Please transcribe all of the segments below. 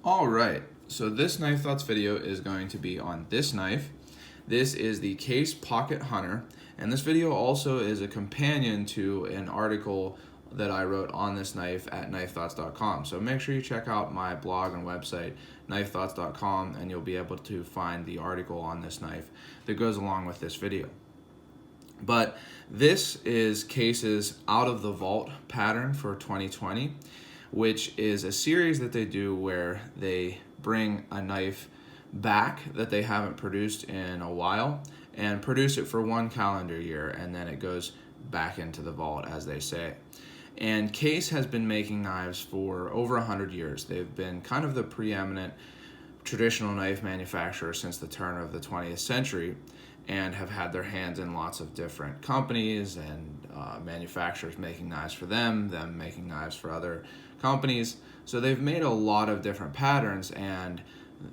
All right, so this Knife Thoughts video is going to be on this knife. This is the Case Pocket Hunter, and this video also is a companion to an article that I wrote on this knife at knifethoughts.com. So make sure you check out my blog and website, knifethoughts.com, and you'll be able to find the article on this knife that goes along with this video. But this is Case's Out of the Vault pattern for 2020, which is a series that they do where they bring a knife back that they haven't produced in a while and produce it for 1 calendar year, and then it goes back into the vault, as they say. And Case has been making knives for over 100 years. They've been kind of the preeminent traditional knife manufacturer since the turn of the 20th century, and have had their hands in lots of different companies and manufacturers making knives for them making knives for other companies. So they've made a lot of different patterns, and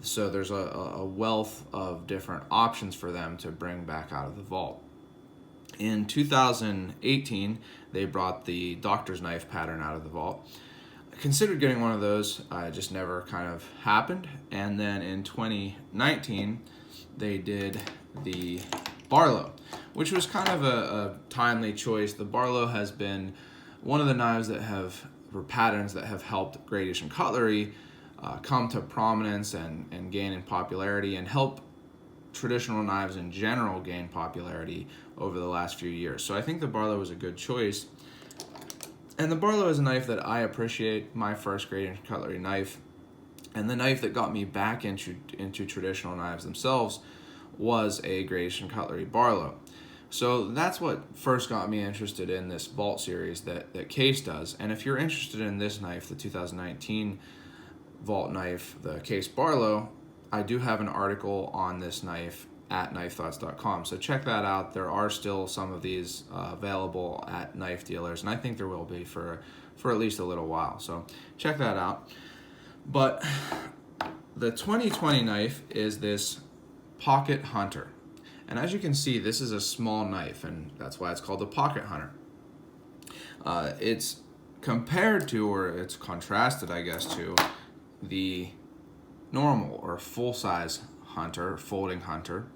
so there's a wealth of different options for them to bring back out of the vault. In 2018, they brought the doctor's knife pattern out of the vault. I considered getting one of those, it just never kind of happened. And then in 2019, they did the Barlow, which was kind of a timely choice. The Barlow has been one of the knives that or patterns that have helped great Asian cutlery come to prominence and gain in popularity, and help traditional knives in general gain popularity over the last few years. So I think the Barlow was a good choice. And the Barlow is a knife that I appreciate, my first great Asian cutlery knife, and the knife that got me back into traditional knives themselves was a great Asian cutlery Barlow. So that's what first got me interested in this vault series that Case does. And if you're interested in this knife, the 2019 vault knife, the Case Barlow, I do have an article on this knife at knifethoughts.com. So check that out. There are still some of these available at knife dealers, and I think there will be for at least a little while. So check that out. But the 2020 knife is this Pocket Hunter. And as you can see, this is a small knife, and that's why it's called the Pocket Hunter. It's compared to, or it's contrasted, I guess, to the normal or full-size hunter, folding hunter,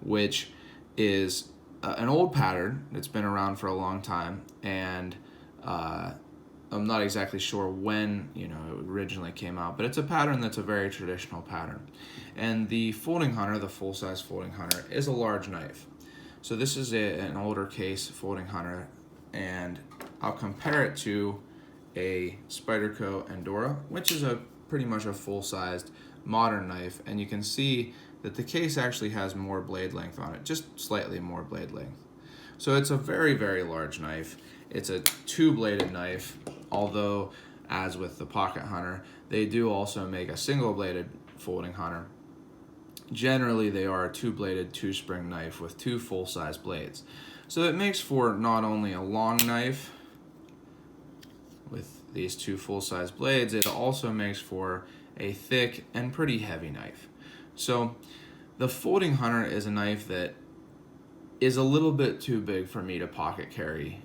which is an old pattern that's been around for a long time, and I'm not exactly sure when it originally came out, but it's a pattern that's a very traditional pattern. And the folding hunter, the full-size folding hunter, is a large knife. So this is an older Case folding hunter, and I'll compare it to a Spyderco Endura, which is pretty much a full-sized modern knife, and you can see that the Case actually has more blade length on it, just slightly more blade length. So it's a very, very large knife. It's a two-bladed knife, although, as with the Pocket Hunter, they do also make a single-bladed folding hunter. Generally, they are a two-bladed, two-spring knife with two full-size blades. So it makes for not only a long knife with these two full-size blades, it also makes for a thick and pretty heavy knife. So the folding hunter is a knife that is a little bit too big for me to pocket carry,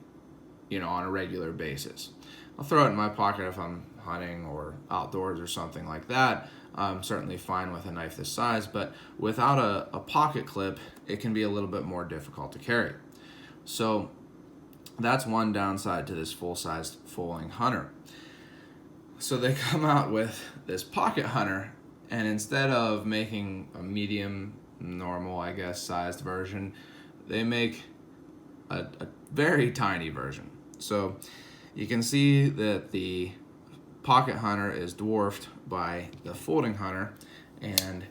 on a regular basis. I'll throw it in my pocket if I'm hunting or outdoors or something like that. I'm certainly fine with a knife this size, but without a pocket clip, it can be a little bit more difficult to carry. So that's one downside to this full-sized folding hunter. So they come out with this Pocket Hunter, and instead of making a medium, normal, I guess, sized version, they make a very tiny version. So you can see that the Pocket Hunter is dwarfed by the folding hunter, and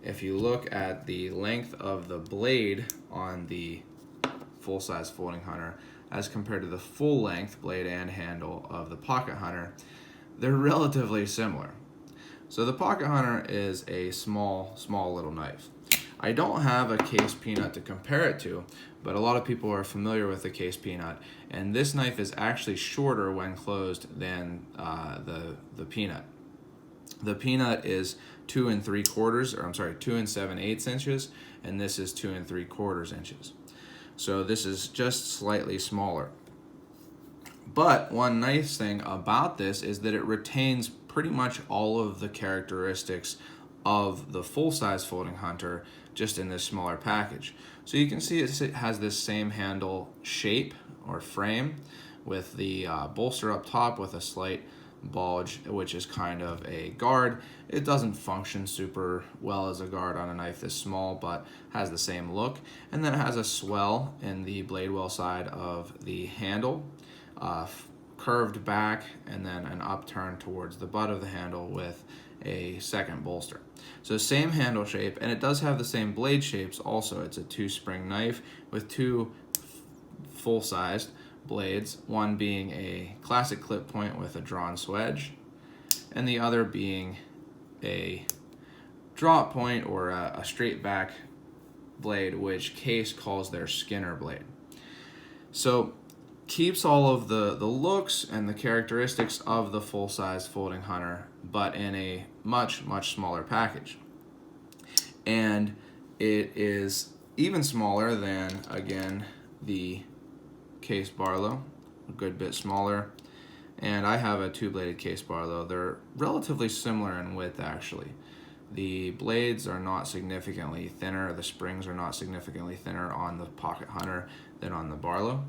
if you look at the length of the blade on the full-size folding hunter as compared to the full-length blade and handle of the Pocket Hunter, they're relatively similar. So the Pocket Hunter is a small little knife. I don't have a Case Peanut to compare it to, but a lot of people are familiar with the Case Peanut, and this knife is actually shorter when closed than the Peanut. The Peanut is 2 7/8 inches, and this is 2 3/4 inches. So this is just slightly smaller. But one nice thing about this is that it retains pretty much all of the characteristics of the full-size folding hunter just in this smaller package. So you can see it has this same handle shape or frame with the bolster up top with a slight bulge, which is kind of a guard. It doesn't function super well as a guard on a knife this small, but has the same look. And then it has a swell in the blade well side of the handle, curved back, and then an upturn towards the butt of the handle with a second bolster. So same handle shape, and it does have the same blade shapes also. It's a 2-spring knife with 2 full-sized blades, one being a classic clip point with a drawn swedge, and the other being a drop point or a straight back blade, which Case calls their Skinner blade. So keeps all of the looks and the characteristics of the full-size folding hunter, but in a much smaller package. And it is even smaller than, again, the Case Barlow, a good bit smaller. And I have a 2-bladed Case Barlow. They're relatively similar in width, actually. The blades are not significantly thinner, the springs are not significantly thinner on the Pocket Hunter than on the Barlow.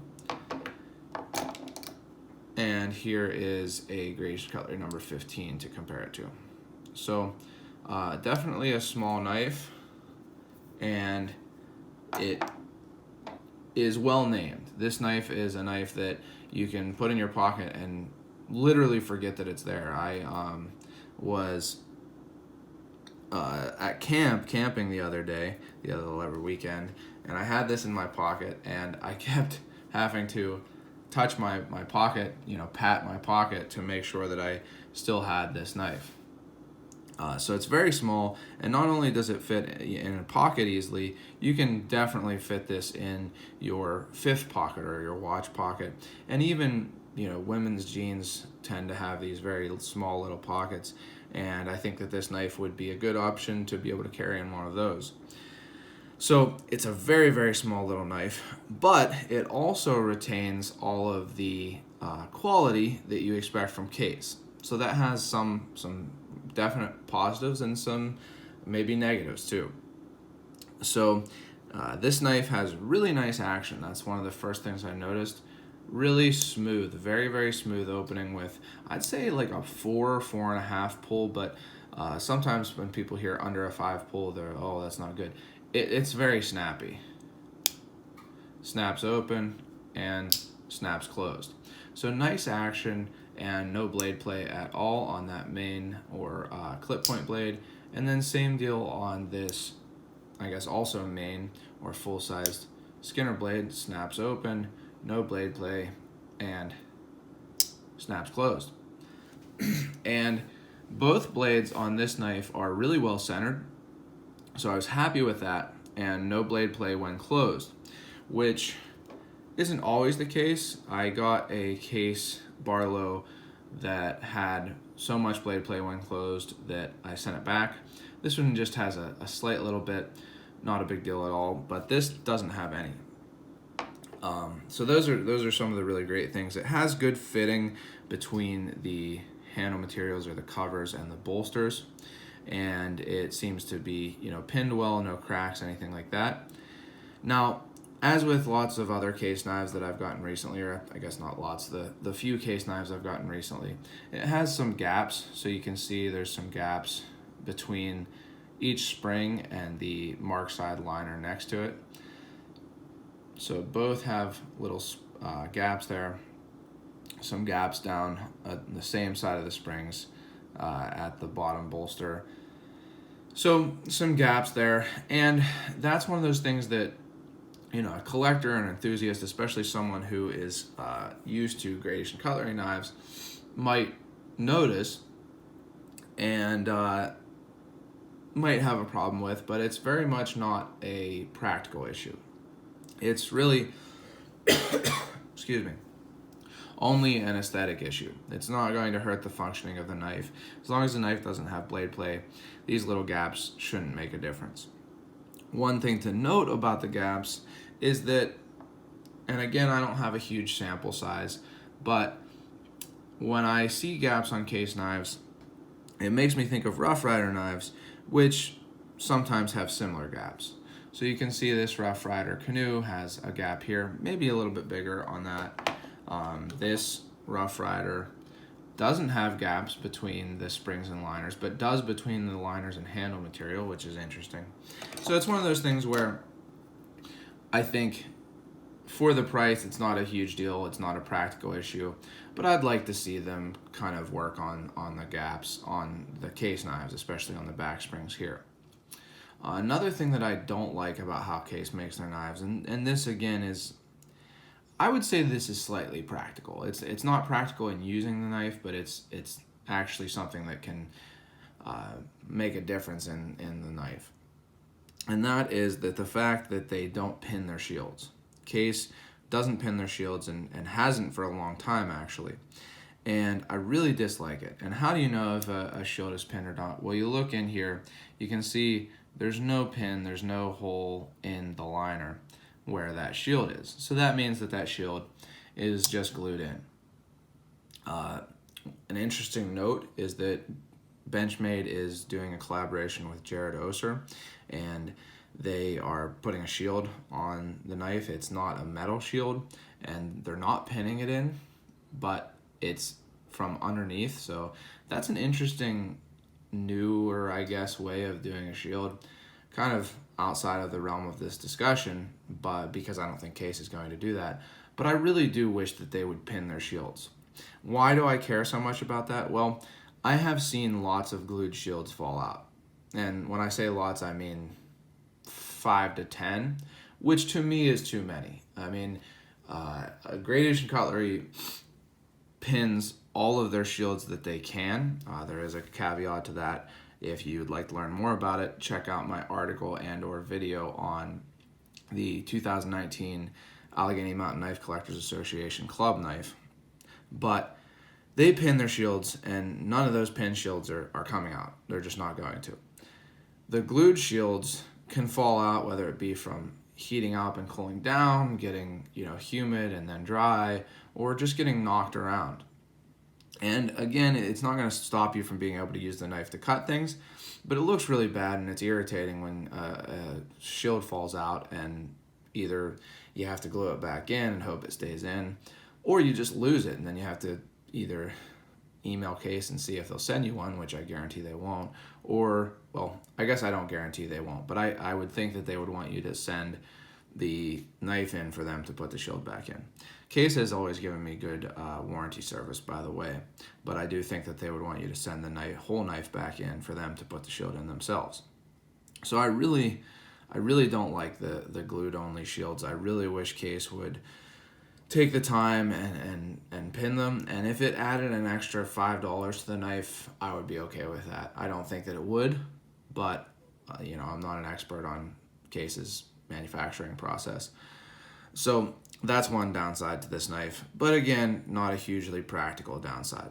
And here is a gradation cutlery number 15 to compare it to. So definitely a small knife, and it is well named. This knife is a knife that you can put in your pocket and literally forget that it's there. I was at camping the other weekend, and I had this in my pocket, and I kept having to touch my pocket, pat my pocket to make sure that I still had this knife. So it's very small, and not only does it fit in a pocket easily, you can definitely fit this in your 5th pocket or your watch pocket. And even, women's jeans tend to have these very small little pockets, and I think that this knife would be a good option to be able to carry in one of those. So it's a very small little knife, but it also retains all of the quality that you expect from Case. So that has some definite positives and some maybe negatives too. So this knife has really nice action. That's one of the first things I noticed. Really smooth, very smooth opening with, I'd say, like a 4.5 pull, but sometimes when people hear under a 5 pull, they're, oh, that's not good. It's very snappy. Snaps open and snaps closed. So nice action and no blade play at all on that main or clip point blade. And then same deal on this, I guess also main or full-sized Skinner blade. Snaps open, no blade play, and snaps closed. And both blades on this knife are really well centered. So I was happy with that, and no blade play when closed, which isn't always the case. I got a Case Barlow that had so much blade play when closed that I sent it back. This one just has a slight little bit, not a big deal at all, but this doesn't have any. So those are some of the really great things. It has good fitting between the handle materials or the covers and the bolsters, and it seems to be pinned well, no cracks, anything like that. Now, as with lots of other Case knives that I've gotten recently, or I guess not lots, the few Case knives I've gotten recently, it has some gaps. So you can see there's some gaps between each spring and the mark side liner next to it. So both have little gaps there, some gaps down the same side of the springs at the bottom bolster. So some gaps there, and that's one of those things that a collector and enthusiast, especially someone who is used to gradation cutlery knives, might notice and might have a problem with, but it's very much not a practical issue. It's really, excuse me, only an aesthetic issue. It's not going to hurt the functioning of the knife. As long as the knife doesn't have blade play, these little gaps shouldn't make a difference. One thing to note about the gaps is that, and again, I don't have a huge sample size, but when I see gaps on Case knives, it makes me think of Rough Rider knives, which sometimes have similar gaps. So you can see this Rough Rider canoe has a gap here, maybe a little bit bigger on that. This Rough Rider doesn't have gaps between the springs and liners, but does between the liners and handle material, which is interesting. So it's one of those things where I think for the price, it's not a huge deal. It's not a practical issue, but I'd like to see them kind of work on the gaps on the case knives, especially on the back springs here. Another thing that I don't like about how Case makes their knives, and this again is, I would say this is slightly practical. It's not practical in using the knife, but it's actually something that can make a difference in the knife. And that is that the fact that they don't pin their shields. Case doesn't pin their shields and hasn't for a long time actually. And I really dislike it. And how do you know if a shield is pinned or not? Well, you look in here, you can see there's no pin, there's no hole in the liner where that shield is. So that means that that shield is just glued in. An interesting note is that Benchmade is doing a collaboration with Jared Oser, and they are putting a shield on the knife. It's not a metal shield, and they're not pinning it in, but it's from underneath. So that's an interesting newer, I guess, way of doing a shield, kind of outside of the realm of this discussion, but because I don't think Case is going to do that. But I really do wish that they would pin their shields. Why do I care so much about that? Well, I have seen lots of glued shields fall out. And when I say lots, I mean 5 to 10, which to me is too many. I mean, Gradation Cutlery pins all of their shields that they can. There is a caveat to that. If you'd like to learn more about it, check out my article and or video on the 2019 Allegheny Mountain Knife Collectors Association Club knife. But they pin their shields, and none of those pin shields are coming out. They're just not going to. The glued shields can fall out, whether it be from heating up and cooling down, getting humid and then dry, or just getting knocked around. And again, it's not going to stop you from being able to use the knife to cut things, but it looks really bad and it's irritating when a shield falls out and either you have to glue it back in and hope it stays in, or you just lose it and then you have to either email Case and see if they'll send you one, which I guarantee they won't, or, well, I guess I don't guarantee they won't, but I would think that they would want you to send the knife in for them to put the shield back in. Case has always given me good warranty service, by the way, but I do think that they would want you to send the whole knife back in for them to put the shield in themselves. So I really don't like the glued only shields. I really wish Case would take the time and pin them, and if it added an extra $5 to the knife, I would be okay with that. I don't think that it would, but I'm not an expert on Case's manufacturing process. So that's one downside to this knife, but again, not a hugely practical downside.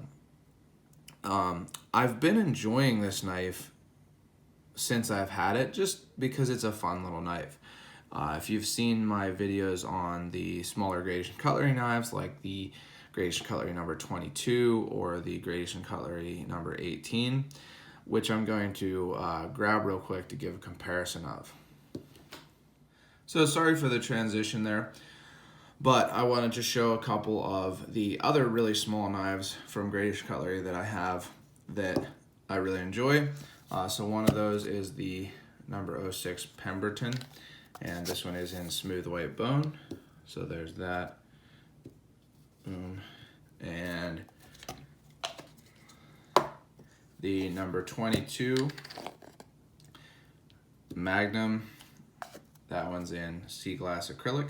I've been enjoying this knife since I've had it, just because it's a fun little knife. If you've seen my videos on the smaller Gradation Cutlery knives, like the Gradation Cutlery number 22 or the Gradation Cutlery number 18, which I'm going to grab real quick to give a comparison of. So sorry for the transition there, but I wanted to show a couple of the other really small knives from Gradation Cutlery that I have that I really enjoy. So one of those is the number 06 Pemberton, and this one is in smooth white bone. So there's that. Boom. And the number 22 Magnum, that one's in sea glass acrylic.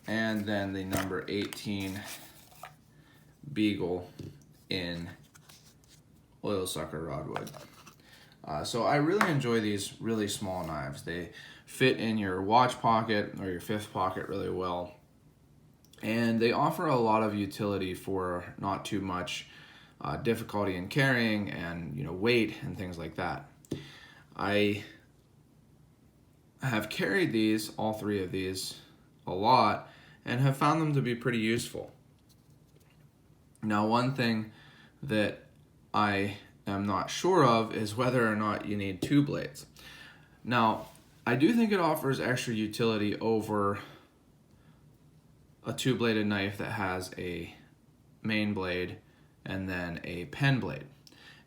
And then the number 18 Beagle in oil sucker rodwood. So I really enjoy these really small knives. They fit in your watch pocket or your fifth pocket really well. And they offer a lot of utility for not too much difficulty in carrying and weight and things like that. I have carried these, all three of these, a lot and have found them to be pretty useful. Now, one thing that I am not sure of is whether or not you need 2 blades. Now, I do think it offers extra utility over a 2-bladed knife that has a main blade and then a pen blade.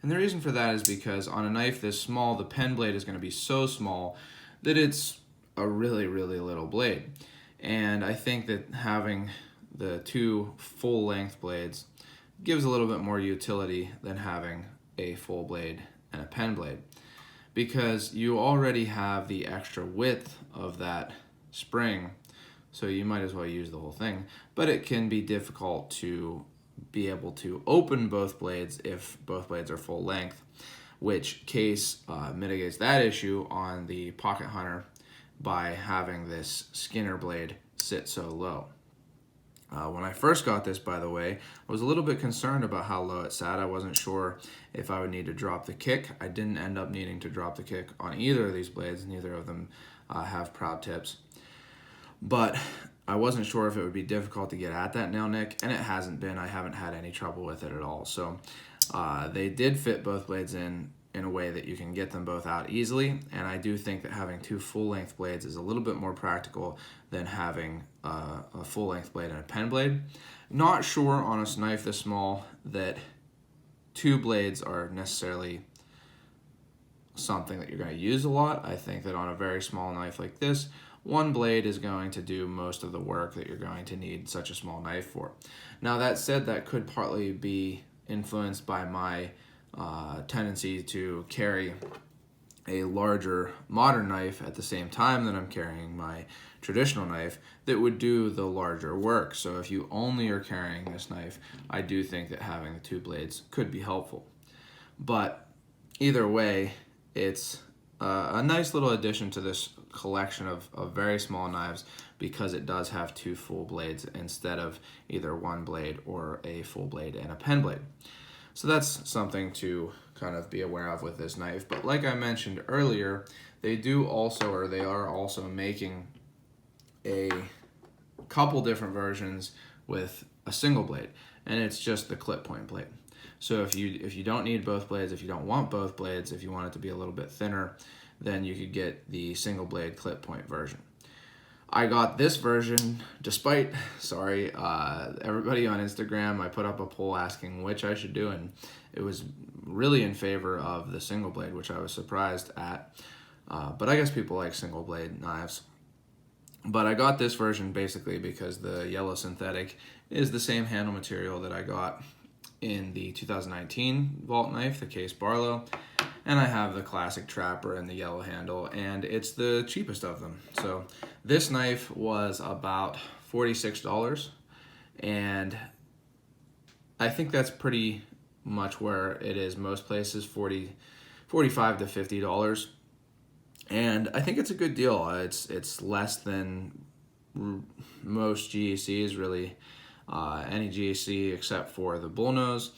And the reason for that is because on a knife this small, the pen blade is going to be so small that it's a really, really little blade. And I think that having the 2 full-length blades gives a little bit more utility than having a full blade and a pen blade, because you already have the extra width of that spring, so you might as well use the whole thing. But it can be difficult to be able to open both blades if both blades are full length, which Case mitigates that issue on the Pocket Hunter by having this Skinner blade sit so low. When I first got this, by the way, I was a little bit concerned about how low it sat. I wasn't sure if I would need to drop the kick. I didn't end up needing to drop the kick on either of these blades. Neither of them have proud tips. But I wasn't sure if it would be difficult to get at that nail nick, and it hasn't been. I haven't had any trouble with it at all. So they did fit both blades in a way that you can get them both out easily, and I do think that having 2 full-length blades is a little bit more practical than having a full-length blade and a pen blade. Not sure on a knife this small that 2 blades are necessarily something that you're going to use a lot. I think that on a very small knife like this, 1 blade is going to do most of the work that you're going to need such a small knife for. Now that said, that could partly be influenced by my tendency to carry a larger modern knife at the same time that I'm carrying my traditional knife that would do the larger work. So if you only are carrying this knife, I do think that having the 2 blades could be helpful. But either way, it's a nice little addition to this collection of very small knives, because it does have 2 full blades instead of either 1 blade or a full blade and a pen blade. So that's something to kind of be aware of with this knife. But like I mentioned earlier, they are also making a couple different versions with a single blade, and it's just the clip point blade. So if you don't need both blades, if you don't want both blades, if you want it to be a little bit thinner, then you could get the single blade clip point version. I got this version despite, everybody on Instagram. I put up a poll asking which I should do, and it was really in favor of the single blade, which I was surprised at. But I guess people like single blade knives. But I got this version basically because the yellow synthetic is the same handle material that I got in the 2019 Vault knife, the Case Barlow. And I have the classic Trapper and the yellow handle, and it's the cheapest of them. So this knife was about $46, and I think that's pretty much where it is most places, $45 to $50. And I think it's a good deal. It's less than most GECs, really, any GEC except for the bullnose.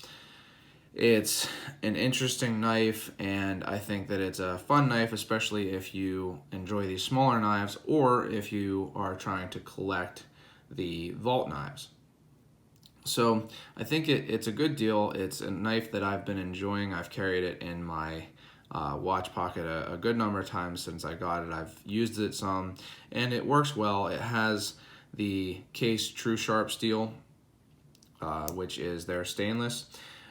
It's an interesting knife, and I think that it's a fun knife, especially if you enjoy these smaller knives or if you are trying to collect the Vault knives. So I think it's a good deal. It's a knife that I've been enjoying. I've carried it in my watch pocket a good number of times since I got it. I've used it some, and it works well. It has the Case True Sharp steel, which is their stainless.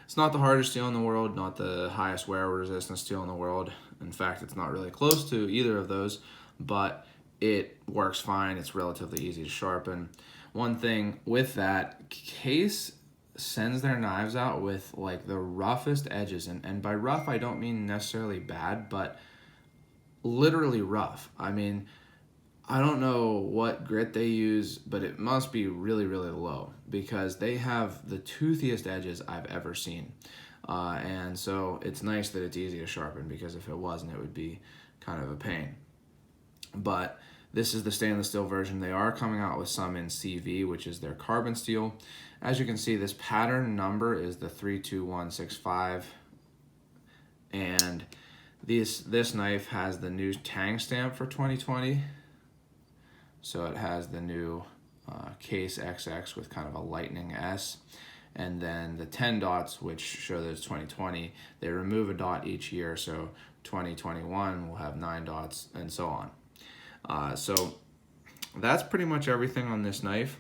It's not the hardest steel in the world, not the highest wear resistance steel in the world. In fact, it's not really close to either of those, but it works fine. It's relatively easy to sharpen. One thing with that, Case sends their knives out with like the roughest edges, and by rough I don't mean necessarily bad, but literally rough. I mean, I don't know what grit they use, but it must be really, really low, because they have the toothiest edges I've ever seen. And so it's nice that it's easy to sharpen, because if it wasn't, it would be kind of a pain. But this is the stainless steel version. They are coming out with some in CV, which is their carbon steel. As you can see, this pattern number is the 32165, and this knife has the new Tang stamp for 2020. So it has the new Case XX with kind of a lightning S, and then the 10 dots, which show that it's 2020, they remove a dot each year, so 2021 will have 9 dots, and so on. So that's pretty much everything on this knife.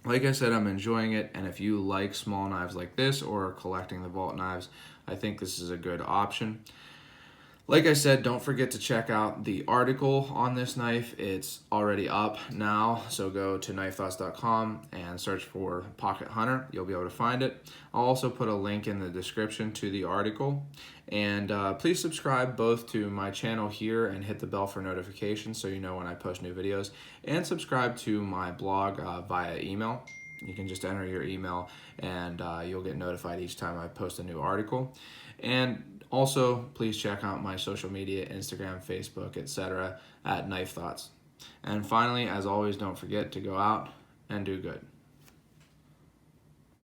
Like I said, I'm enjoying it, and if you like small knives like this or collecting the vault knives, I think this is a good option. Like I said, don't forget to check out the article on this knife. It's already up now, so go to knifethoughts.com and search for Pocket Hunter. You'll be able to find it. I'll also put a link in the description to the article. And please subscribe both to my channel here and hit the bell for notifications so you know when I post new videos. And subscribe to my blog via email. You can just enter your email and you'll get notified each time I post a new article. And also, please check out my social media, Instagram, Facebook, etc. at Knife Thoughts. And finally, as always, don't forget to go out and do good.